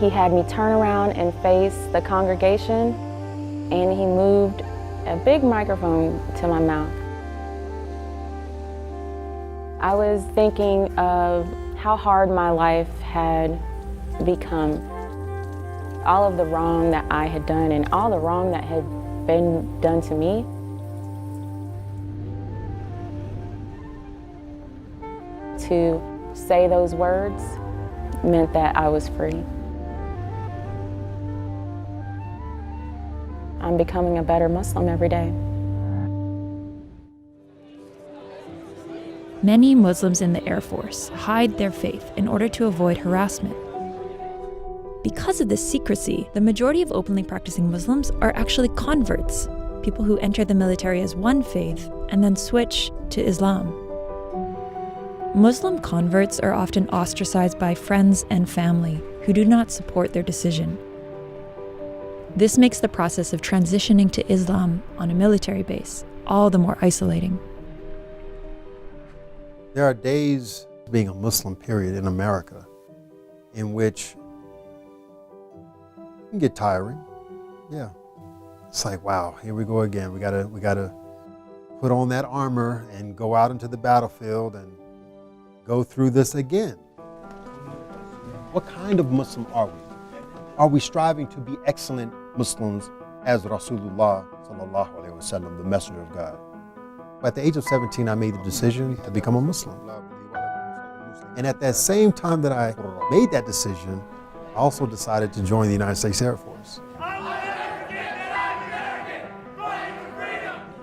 He had me turn around and face the congregation, and he moved a big microphone to my mouth. I was thinking of how hard my life had become. All of the wrong that I had done and all the wrong that had been done to me. To say those words meant that I was free. I'm becoming a better Muslim every day. Many Muslims in the Air Force hide their faith in order to avoid harassment. Because of this secrecy, the majority of openly practicing Muslims are actually converts, people who enter the military as one faith and then switch to Islam. Muslim converts are often ostracized by friends and family who do not support their decision. This makes the process of transitioning to Islam on a military base all the more isolating. There are days, being a Muslim period in America, in which it can get tiring. Yeah. It's like, wow, here we go again. We gotta put on that armor and go out into the battlefield and go through this again. What kind of Muslim are we? Are we striving to be excellent Muslims as Rasulullah sallallahu alaihi wasallam, the messenger of God? At the age of 17, I made the decision to become a Muslim. And at that same time that I made that decision, I also decided to join the United States Air Force.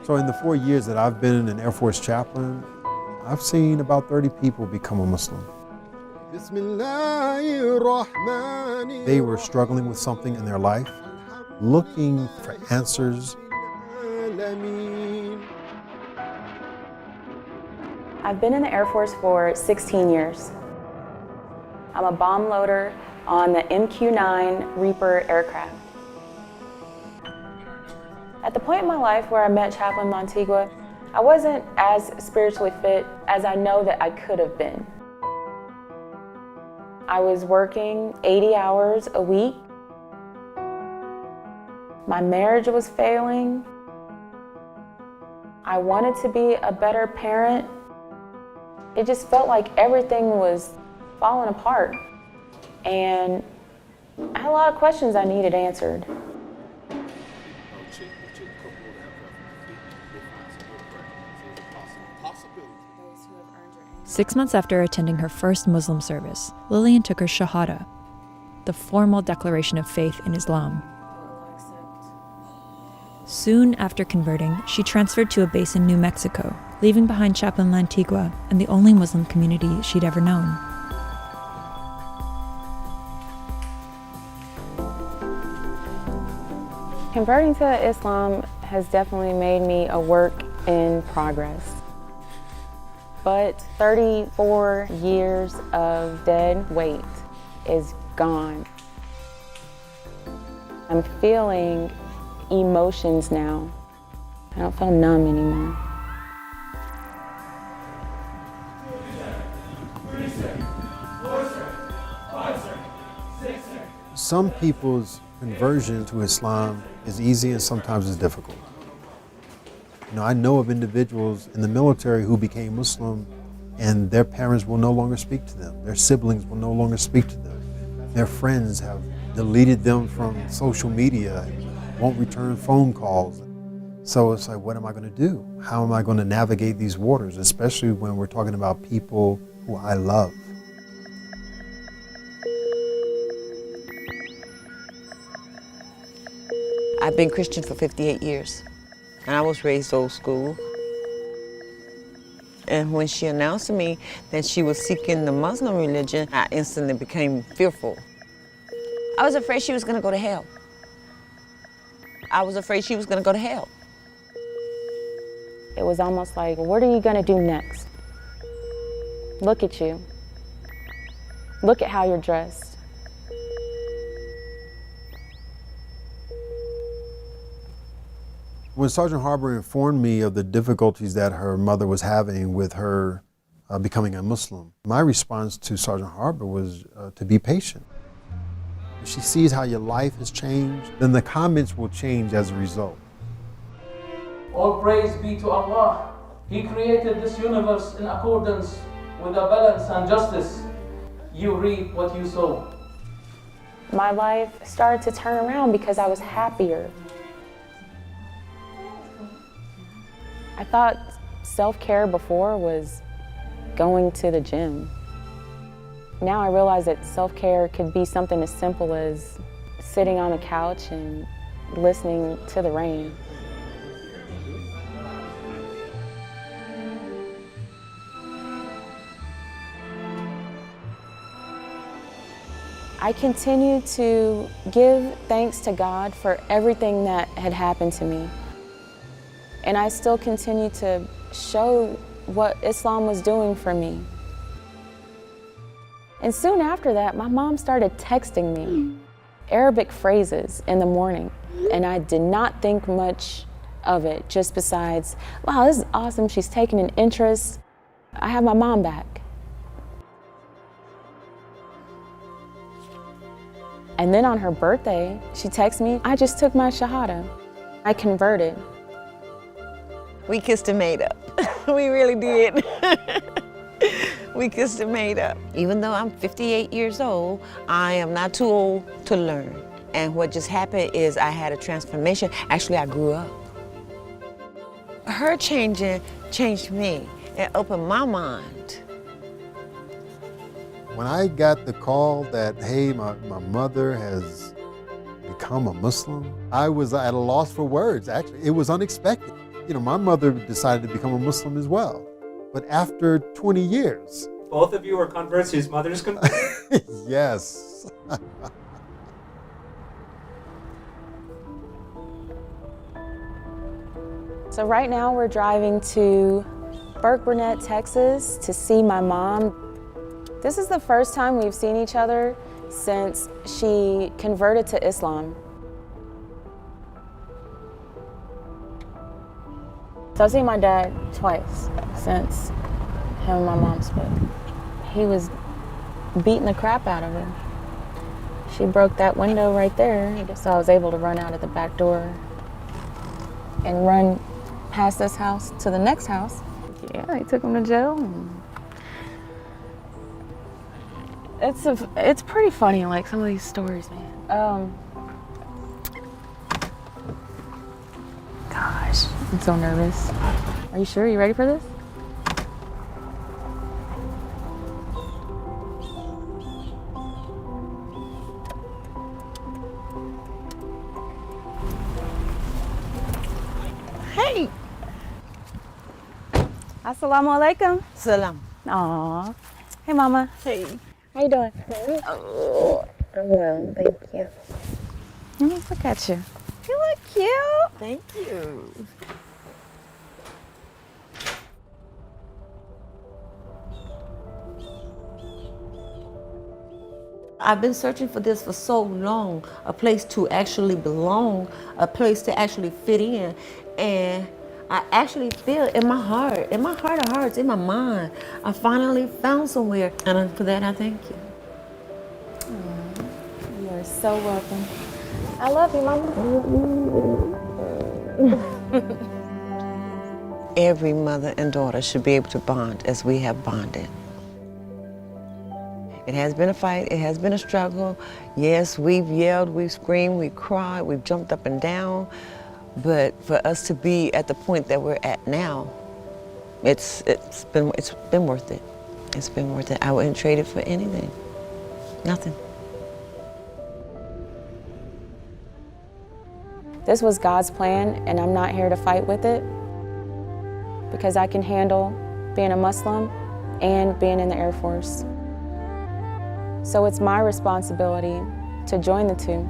So in the 4 years that I've been an Air Force chaplain, I've seen about 30 people become a Muslim. They were struggling with something in their life, looking for answers. I've been in the Air Force for 16 years. I'm a bomb loader on the MQ-9 Reaper aircraft. At the point in my life where I met Chaplain Lantigua, I wasn't as spiritually fit as I know that I could have been. I was working 80 hours a week. My marriage was failing. I wanted to be a better parent. It just felt like everything was falling apart. And I had a lot of questions I needed answered. 6 months after attending her first Muslim service, Lillian took her Shahada, the formal declaration of faith in Islam. Soon after converting, she transferred to a base in New Mexico, leaving behind Chaplain Lantigua and the only Muslim community she'd ever known. Converting to Islam has definitely made me a work in progress. But 34 years of dead weight is gone. I'm feeling emotions now. I don't feel numb anymore. Some people's conversion to Islam is easy and sometimes it's difficult. You know, I know of individuals in the military who became Muslim and their parents will no longer speak to them. Their siblings will no longer speak to them. Their friends have deleted them from social media and won't return phone calls. So it's like, what am I going to do? How am I going to navigate these waters, especially when we're talking about people who I love? I've been Christian for 58 years, and I was raised old school. And when she announced to me that she was seeking the Muslim religion, I instantly became fearful. I was afraid she was going to go to hell. I was afraid she was going to go to hell. It was almost like, what are you going to do next? Look at you. Look at how you're dressed. When Sergeant Harper informed me of the difficulties that her mother was having with her becoming a Muslim, my response to Sergeant Harper was to be patient. if she sees how your life has changed, then the comments will change as a result. All praise be to Allah. He created this universe in accordance with a balance and justice. You reap what you sow. My life started to turn around because I was happier. I thought self-care before was going to the gym. Now I realize that self-care could be something as simple as sitting on the couch and listening to the rain. I continue to give thanks to God for everything that had happened to me. And I still continue to show what Islam was doing for me. And soon after that, my mom started texting me Arabic phrases in the morning. And I did not think much of it, just besides, wow, this is awesome, she's taking an interest. I have my mom back. And then on her birthday, she texted me, I just took my Shahada. I converted. We kissed and made up. We really did. We kissed and made up. Even though I'm 58 years old, I am not too old to learn. And what just happened is I had a transformation. Actually, I grew up. Her changing changed me and opened my mind. When I got the call that, hey, my mother has become a Muslim, I was at a loss for words, actually. It was unexpected. You know, my mother decided to become a Muslim as well. But after 20 years. Both of you were converts whose mothers converted? Yes. So right now we're driving to Burke-Burnett, Texas to see my mom. This is the first time we've seen each other since she converted to Islam. So I've seen my dad twice since him and my mom split. He was beating the crap out of her. She broke that window right there, so I was able to run out of the back door and run past this house to the next house. Yeah, they took him to jail. It's pretty funny, like some of these stories, man. Gosh, I'm so nervous. Are you sure? You ready for this? Hey! Assalamu alaikum. Salam. Aw. Hey, Mama. Hey. How you doing? Oh, well, thank you. Look at you. You look cute. Thank you. I've been searching for this for so long, a place to actually belong, a place to actually fit in. And I actually feel in my heart of hearts, in my mind, I finally found somewhere. And for that, I thank you. You are so welcome. I love you, Mama. Every mother and daughter should be able to bond as we have bonded. It has been a fight, it has been a struggle. Yes, we've yelled, we've screamed, we've cried, we've jumped up and down. But for us to be at the point that we're at now, it's been worth it. It's been worth it. I wouldn't trade it for anything. Nothing. This was God's plan, and I'm not here to fight with it because I can handle being a Muslim and being in the Air Force. So it's my responsibility to join the two.